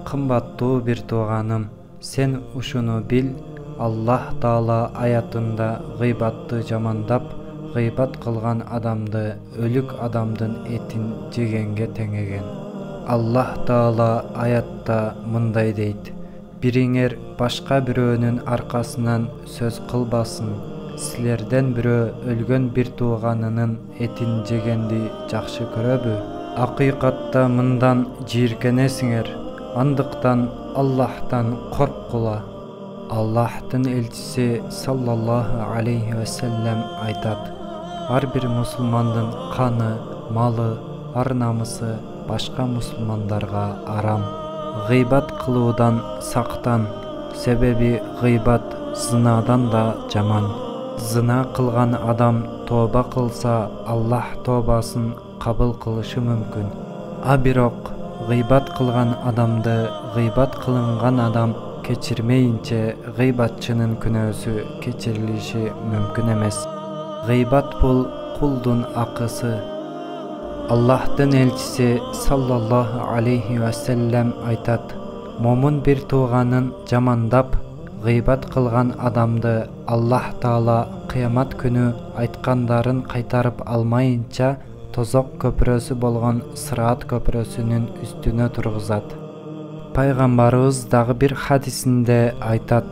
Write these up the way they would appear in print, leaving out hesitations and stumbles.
Кымбаттуу бир тууганым, сен ушуну бил, Аллах Таала аятында гыйбатты жамандап, гыйбат кылган адамды өлүк адамдын этин жегенге теңеген. Аллах Таала аятта мындай дейт: Бириңер башка бирөөнүн аркасынан сөз кылбасын. Силерден бирөө өлгөн бир тууганынын этин жегенди жакшы көрөбү? Акыйкатта мындан жийиркенесиңер. Андыктан Аллахтан корккула. Аллахтын элчиси саллаллаху алейхи вассалам айтат: ар бир мусулмандын каны, малы, ар-намысы башка мусулмандарга арам. Гыйбат кылуудан сактан, себеби гыйбат зынадан да жаман. Зына кылган адам тооба кылса, Аллах тообасын кабыл кылышы мүмкүн. А бирок гыйбат кылган адамды гыйбат кылынган адам кечирмейинче гыйбатчынын күнөөсү кечирилиши мүмкүн эмес. Гыйбат бул кулдун акысы. Аллахтын элчиси саллаллаху алейхи вассалам айтат: момун бир тууганын жамандап, гыйбат кылган адамды Аллах Таала кыямат күнү айткандарын кайтарып алмайынча тозок көпүрөсү болгон Сыраат көпүрөсүнүн үстүнө тургузат. Пайгамбарыбыз дагы бир хадисинде айтат: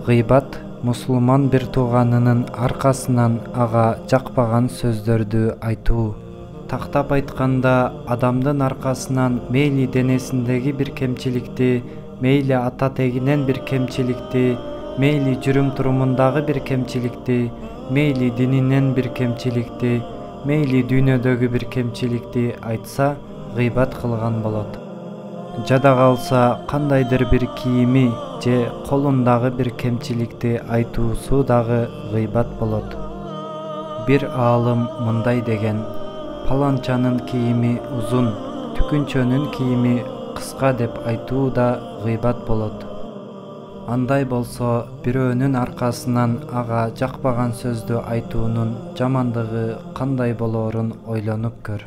гыйбат мусулман бир тууганынын аркасынан ага жакпаган сөздөрдү айтуу. Тактап айтканда, адамдын аркасынан мейли денесиндеги бир кемчиликти, мейли ата тегинен бир кемчиликти, мейли жүрүм-турумундагы бир кемчиликти, мейли дининен бир кемчиликти, мейли дүйнөдөгү бир кемчиликти айтса, гыйбат кылган болот. Жада калса кандайдыр бир кийими же колундагы бир кемчиликти айтуусу дагы гыйбат болот. Бир аалым мындай деген: паланчанын кийими узун, түкүнчөнүн кийими кыска деп айтуу да гыйбат болот. Андай болсо, бирөөнүн аркасынан ага жакпаган сөздү айтуунун жамандыгы кандай болоорун ойлонуп көр.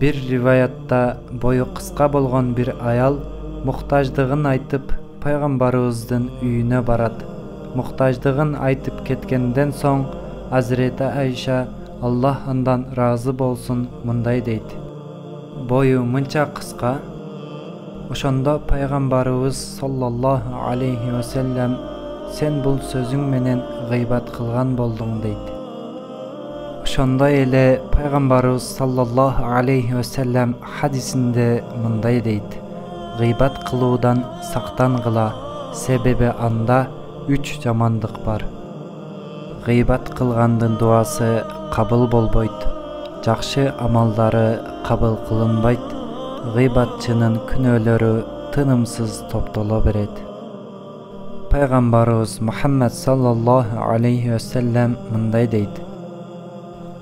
Бир риваятта бою кыска болгон бир аял муктаждыгын айтып пайгамбарыбыздын үйүнө барат. Муктаждыгын айтып кеткенден соң Азирети Айша, Аллах андан ыраазы болсун, мындай дейт: бою мынча кыска. Ошондо пайгамбарыбыз саллаллаху алейхи вассалам: сен бул сөзүң менен гыйбат кылган болдуң дейт. Ошондой эле пайгамбарыбыз саллаллаху алейхи вассалам хадисинде мындай дейт: гыйбат кылуудан сактангыла, себеби анда 3 жамандык бар. Гыйбат кылгандын дуасы кабыл болбойт, жакшы амалдары кабыл кылынбайт, гыйбатчынын күнөөлөрү тынымсыз топтоло берет. Пайгамбарыбыз Мухаммад саллаллаху алейхи вассалам мындай дейт: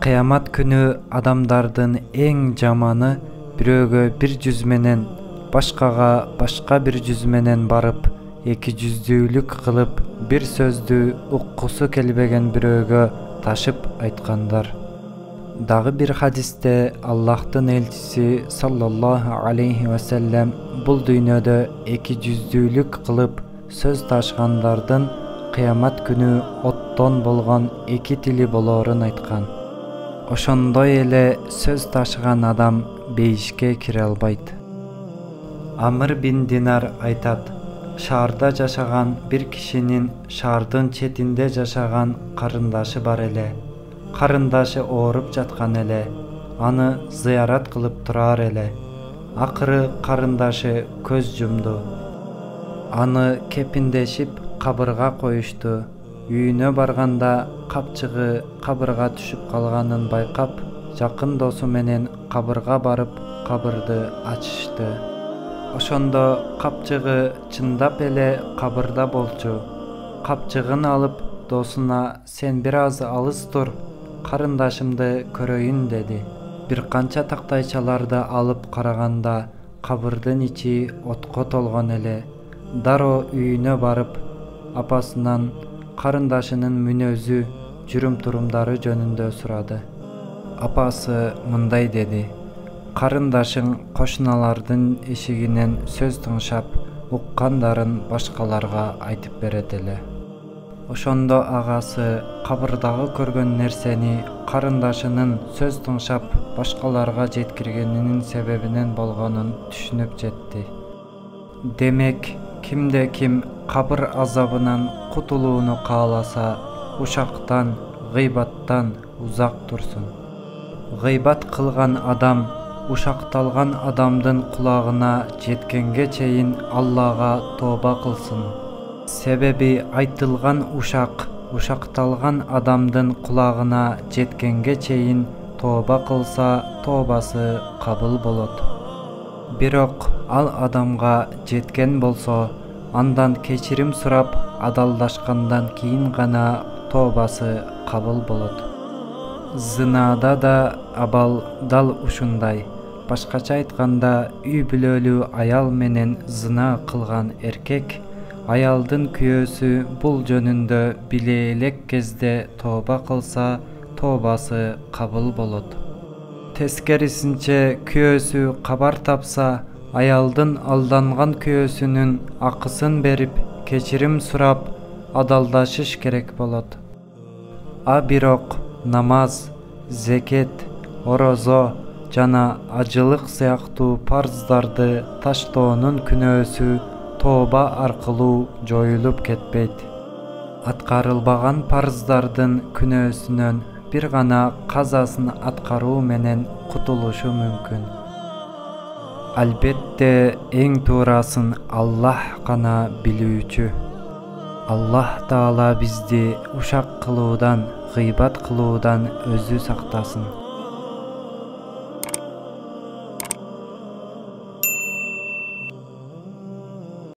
кыямат күнү адамдардын эң жаманы бирөөгө бир жүз менен, башкага башка бир жүз менен барып, эки жүздүүлүк кылып, бир сөздү уккусу келбеген бирөөгө ташып айткандар. Дагы бир хадисте Аллахтын элчиси саллаллаху алейхи вассалам бул дүйнөдө эки жүздүүлүк кылып сөз ташыгандардын кыямат күнү оттон болгон эки тили болоорун айткан. Ошондой эле сөз ташыган адам бейишке кире албайт. Амр бин Динар айтат: шаарда жашаган бир кишинин шаардын четинде жашаган карындашы бар эле. Карындашы ооруп жаткан эле, аны зыярат кылып турар эле. Акыры карындашы көз жумду. Аны кепиндешип кабырга коюшту. Үйүнө барганда капчыгы кабырга түшүп калганын байкап, жакын досу менен кабырга барып, кабырды ачышты. Ошондо капчыгы чындап эле кабырда болчу. Капчыгын алып досуна: сен бир аз алыс тур, карындашымды көрөйүн деди. Бир канча тактайчаларды алып караганда кабырдын ичи отко толгон эле. Дароо үйүнө барып, апасынан карындашынын мүнөзү, жүрүм-турумдары жөнүндө сурады. Апасы мындай деди: карындашың кошуналардын эшигинен сөз тыңшап, уккандарын башкаларга айтып берет эле. Ошондо агасы кабырдагы көргөн нерсени карындашынын сөз тыңшап башкаларга жеткиргенинин себебинен болгонун түшүнүп жетти. Демек, кимде ким кабыр азабынан кутулууну кааласа, ушактан, гыйбаттан узак турсун. Гыйбат кылган адам ушакталган адамдын кулагына жеткенге чейин Аллага тооба кылсын. Себеби айтылган ушакталган адамдын кулагына жеткенге чейин тооба кылса, тообасы кабыл болот. Бирок ал адамга жеткен болсо, андан кечирим сурап адалдашкандан кийин гана тообасы кабыл болот. Зынада да абал дал ушундай. Башкача айтканда, үй бүлөлүү аял менен зына кылган эркек аялдын күйөөсү бул жөнүндө биле элек кезде тооба кылса, тообасы кабыл болот. Тескерисинче, күйөөсү кабар тапса, аялдын алданган күйөөсүнүн акысын берип, кечирим сурап, адалдашыш керек болот. Бирок намаз, зекет, орозо жана ажылык сыяктуу парздарды таштоонун күнөөсү тооба аркылуу жоюлуп кетпейт. Аткарылбаган парздардын күнөөсүнөн бир гана казасын аткаруу менен кутулушу мүмкүн. Албетте, эң туурасын Аллах гана билүүчү. Аллах Таала бизди ушак кылуудан, гыйбат кылуудан өзү сактасын.